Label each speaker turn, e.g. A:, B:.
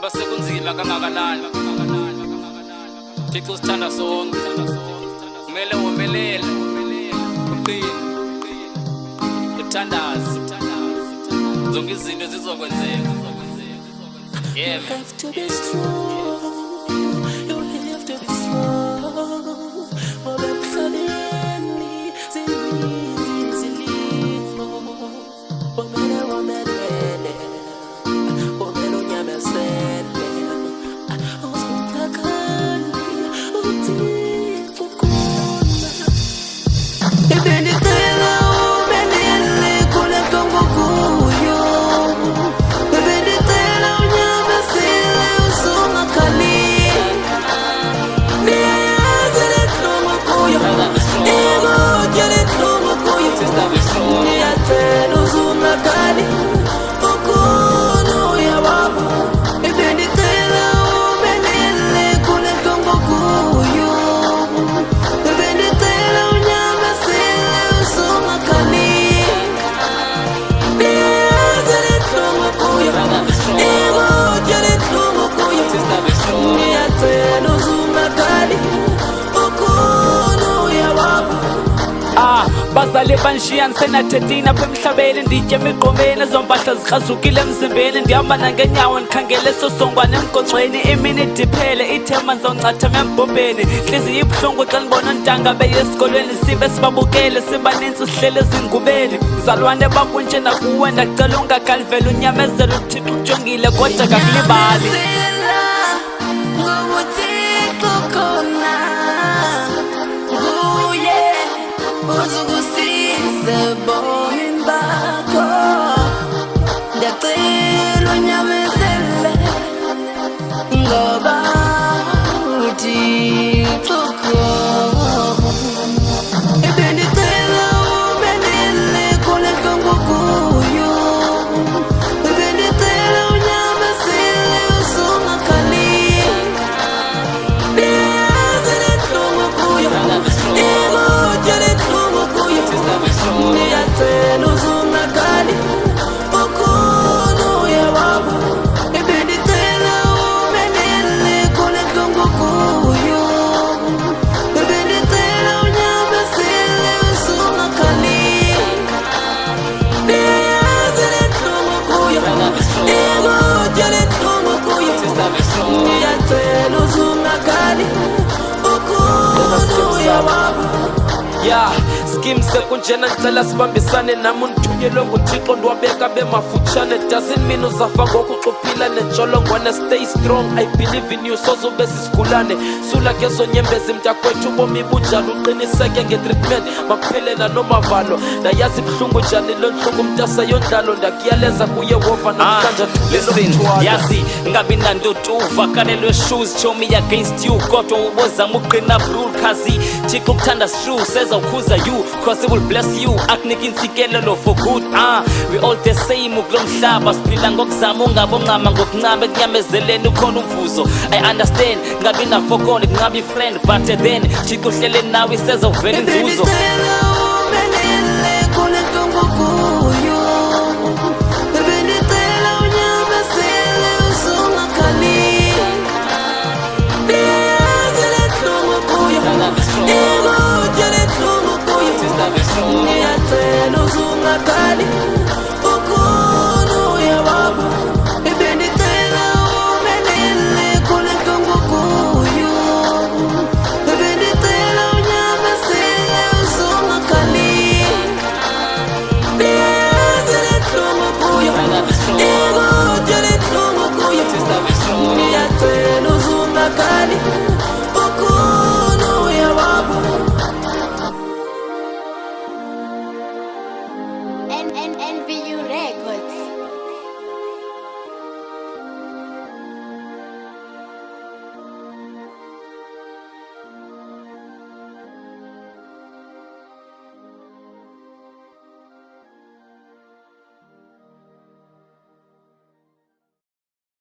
A: Hamba sekunzima kangakanani Thixo sithanda sonke kumele womelele uqine uthandaze zonke izinto zizokwenzeka
B: You have to be strong. You have to be strong. Ngoba emhlabeni zilimo. Womelele. Womele unyamezele. Awuzumtakani uThixo khona. Ibendicela umelele kule nkongo kuyo.
C: Bazali banshiya senatethina apha emhlabeni nditya emiqomeni ezompahla zikrasukile emzimbeni ndihamba nangenyawo ndikhangele esosongwane emgocweni imini diphele ithema ndizawuncatha embhombeni ntliziyo ibuhlungu xa ndibona ontanga beye esikolweni sibe sibabukele sibanintsi sihlele ezingubeni zalwane bakuntshe nakuwe ndakucela ungakalivela unyamezela uthixo ujongile kodwa kakulibali
B: uzukusize bomi bakho ndiyacela unyamezele ngoba uThixo khona ibendicela umelele kule nkongo kuyo ibendicela unyamezele uzungakhali ndiyazi lentlungu kuyo ndiyacela uzungakhali ukhona uyababa ibendicela umelele kule nkongo kuyo ibendicela unyamezele uzungakhali ndiyazi lentlungu kuyo ikutya lentlungu kuyo ndiyacela uzungakhali ukhona uyababa
C: Skim sekunjena ndicela sibambisane nami undithunyelwe nguThixo ndiwabeka bemafutshane doesn't mean uzafa ngokuxuphila nentsholongwane stay strong I believe in you soze ube sisigulane sula kezo nyembezi mntakwethu ubomi bunjalo uqiniseke ngetreatment makuphele nanomavalo ndayazi ibuhlungu njani lo ntlungu mntasa yondlalo ndakuyaleza kuye wova namhlanje yazi ngabi nandotu uvakalelwe shoes show me against you kodwa ubozama uqina brule khazi Thixo kuthanda true seza ukhuza you cause it will bless you akunika intsikelelo for good we all the same kulo mhlaba siphila ngokuzama ungabongama ngokuncama ekunyamezeleni ukhona umvuzo I understand ngabi nafokole kungabi friend but then Thixo hlele nawe seza uvela inzuzo
B: ndiyacela uzungakhali